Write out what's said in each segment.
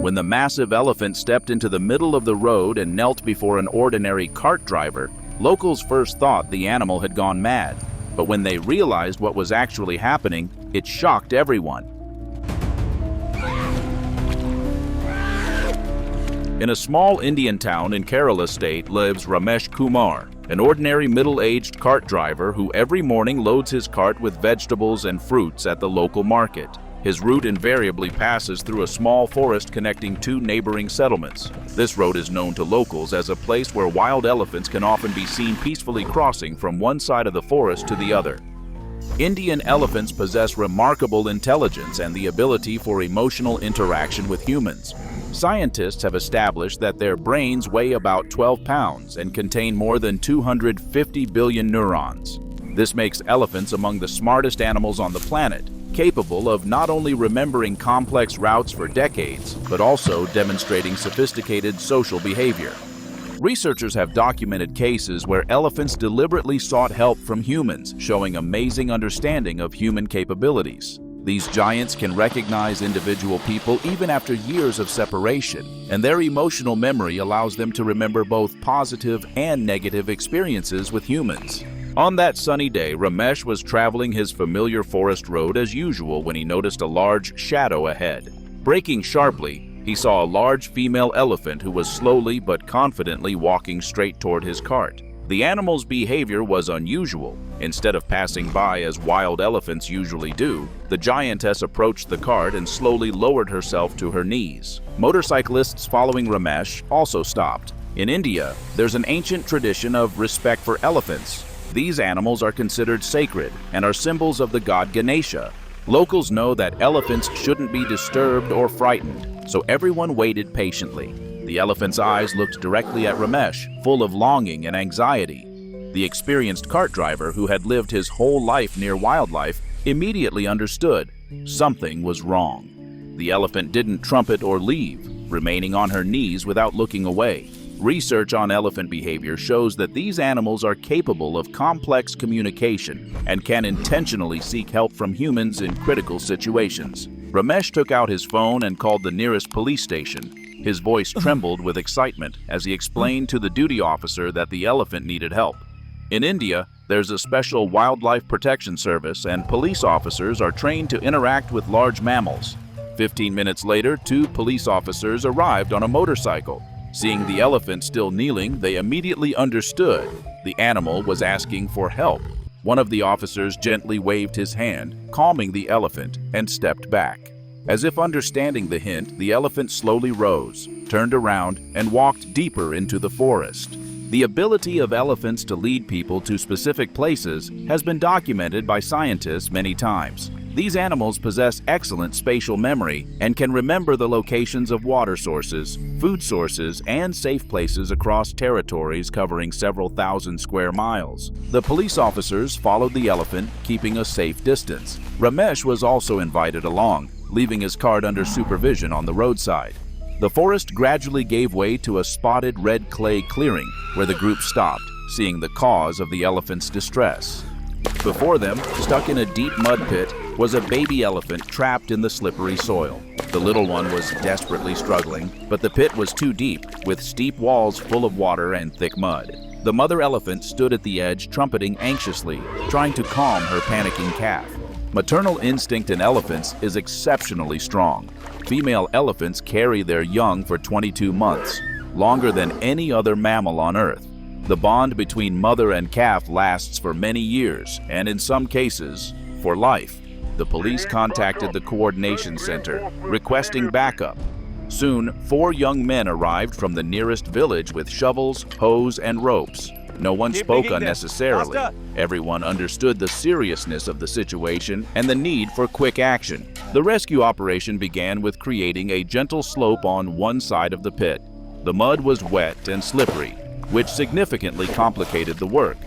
When the massive elephant stepped into the middle of the road and knelt before an ordinary cart driver, locals first thought the animal had gone mad. But when they realized what was actually happening, it shocked everyone. In a small Indian town in Kerala state lives Ramesh Kumar, an ordinary middle-aged cart driver who every morning loads his cart with vegetables and fruits at the local market. His route invariably passes through a small forest connecting two neighboring settlements. This road is known to locals as a place where wild elephants can often be seen peacefully crossing from one side of the forest to the other. Indian elephants possess remarkable intelligence and the ability for emotional interaction with humans. Scientists have established that their brains weigh about 12 pounds and contain more than 250 billion neurons. This makes elephants among the smartest animals on the planet, capable of not only remembering complex routes for decades, but also demonstrating sophisticated social behavior. Researchers have documented cases where elephants deliberately sought help from humans, showing amazing understanding of human capabilities. These giants can recognize individual people even after years of separation, and their emotional memory allows them to remember both positive and negative experiences with humans. On that sunny day, Ramesh was traveling his familiar forest road as usual when he noticed a large shadow ahead. Braking sharply, he saw a large female elephant who was slowly but confidently walking straight toward his cart. The animal's behavior was unusual. Instead of passing by as wild elephants usually do, the giantess approached the cart and slowly lowered herself to her knees. Motorcyclists following Ramesh also stopped. In India, there's an ancient tradition of respect for elephants. These animals are considered sacred and are symbols of the god Ganesha. Locals know that elephants shouldn't be disturbed or frightened, so everyone waited patiently. The elephant's eyes looked directly at Ramesh, full of longing and anxiety. The experienced cart driver, who had lived his whole life near wildlife, immediately understood something was wrong. The elephant didn't trumpet or leave, remaining on her knees without looking away. Research on elephant behavior shows that these animals are capable of complex communication and can intentionally seek help from humans in critical situations. Ramesh took out his phone and called the nearest police station. His voice trembled with excitement as he explained to the duty officer that the elephant needed help. In India, there's a special wildlife protection service, and police officers are trained to interact with large mammals. 15 minutes later, two police officers arrived on a motorcycle. Seeing the elephant still kneeling, they immediately understood the animal was asking for help. One of the officers gently waved his hand, calming the elephant, and stepped back. As if understanding the hint, the elephant slowly rose, turned around, and walked deeper into the forest. The ability of elephants to lead people to specific places has been documented by scientists many times. These animals possess excellent spatial memory and can remember the locations of water sources, food sources, and safe places across territories covering several thousand square miles. The police officers followed the elephant, keeping a safe distance. Ramesh was also invited along, leaving his cart under supervision on the roadside. The forest gradually gave way to a spotted red clay clearing where the group stopped, seeing the cause of the elephant's distress. Before them, stuck in a deep mud pit, was a baby elephant trapped in the slippery soil. The little one was desperately struggling, but the pit was too deep, with steep walls full of water and thick mud. The mother elephant stood at the edge, trumpeting anxiously, trying to calm her panicking calf. Maternal instinct in elephants is exceptionally strong. Female elephants carry their young for 22 months, longer than any other mammal on Earth. The bond between mother and calf lasts for many years, and in some cases, for life. The police contacted the coordination center, requesting backup. Soon, 4 young men arrived from the nearest village with shovels, hose, and ropes. No one spoke unnecessarily. Everyone understood the seriousness of the situation and the need for quick action. The rescue operation began with creating a gentle slope on one side of the pit. The mud was wet and slippery, which significantly complicated the work.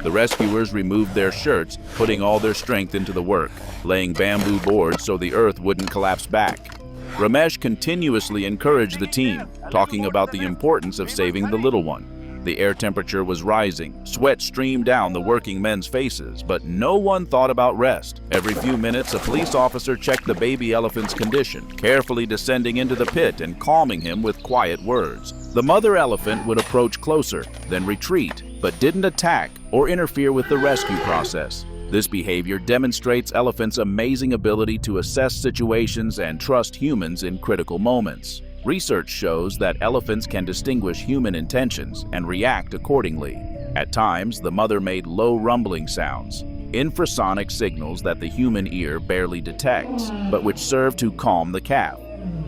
The rescuers removed their shirts, putting all their strength into the work, laying bamboo boards so the earth wouldn't collapse back. Ramesh continuously encouraged the team, talking about the importance of saving the little one. The air temperature was rising, sweat streamed down the working men's faces, but no one thought about rest. Every few minutes, a police officer checked the baby elephant's condition, carefully descending into the pit and calming him with quiet words. The mother elephant would approach closer, then retreat, but didn't attack or interfere with the rescue process. This behavior demonstrates elephants' amazing ability to assess situations and trust humans in critical moments. Research shows that elephants can distinguish human intentions and react accordingly. At times, the mother made low rumbling sounds, infrasonic signals that the human ear barely detects, but which serve to calm the calf.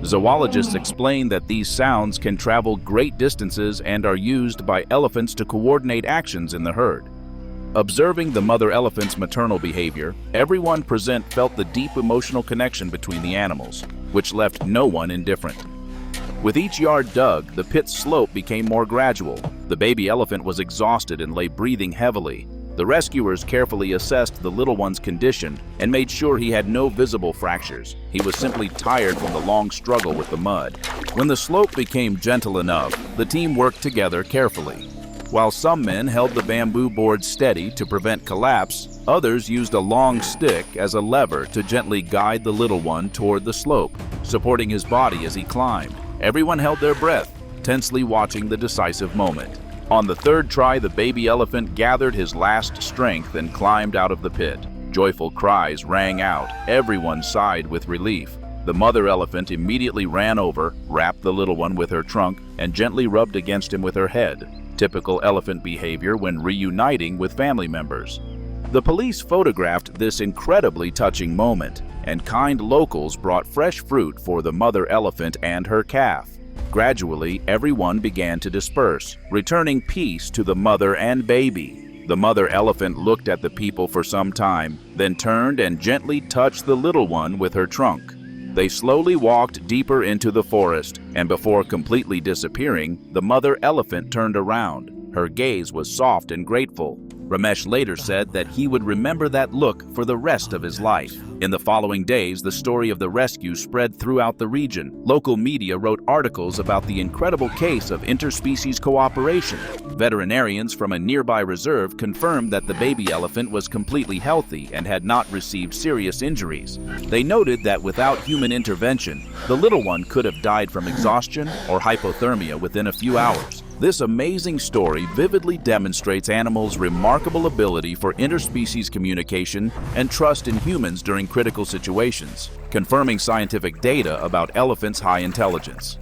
Zoologists explain that these sounds can travel great distances and are used by elephants to coordinate actions in the herd. Observing the mother elephant's maternal behavior, everyone present felt the deep emotional connection between the animals, which left no one indifferent. With each yard dug, the pit's slope became more gradual. The baby elephant was exhausted and lay breathing heavily. The rescuers carefully assessed the little one's condition and made sure he had no visible fractures. He was simply tired from the long struggle with the mud. When the slope became gentle enough, the team worked together carefully. While some men held the bamboo board steady to prevent collapse, others used a long stick as a lever to gently guide the little one toward the slope, supporting his body as he climbed. Everyone held their breath, tensely watching the decisive moment. On the third try, the baby elephant gathered his last strength and climbed out of the pit. Joyful cries rang out. Everyone sighed with relief. The mother elephant immediately ran over, wrapped the little one with her trunk, and gently rubbed against him with her head. Typical elephant behavior when reuniting with family members. The police photographed this incredibly touching moment, and kind locals brought fresh fruit for the mother elephant and her calf. Gradually, everyone began to disperse, returning peace to the mother and baby. The mother elephant looked at the people for some time, then turned and gently touched the little one with her trunk. They slowly walked deeper into the forest, and before completely disappearing, the mother elephant turned around. Her gaze was soft and grateful. Ramesh later said that he would remember that look for the rest of his life. In the following days, the story of the rescue spread throughout the region. Local media wrote articles about the incredible case of interspecies cooperation. Veterinarians from a nearby reserve confirmed that the baby elephant was completely healthy and had not received serious injuries. They noted that without human intervention, the little one could have died from exhaustion or hypothermia within a few hours. This amazing story vividly demonstrates animals' remarkable ability for interspecies communication and trust in humans during critical situations, confirming scientific data about elephants' high intelligence.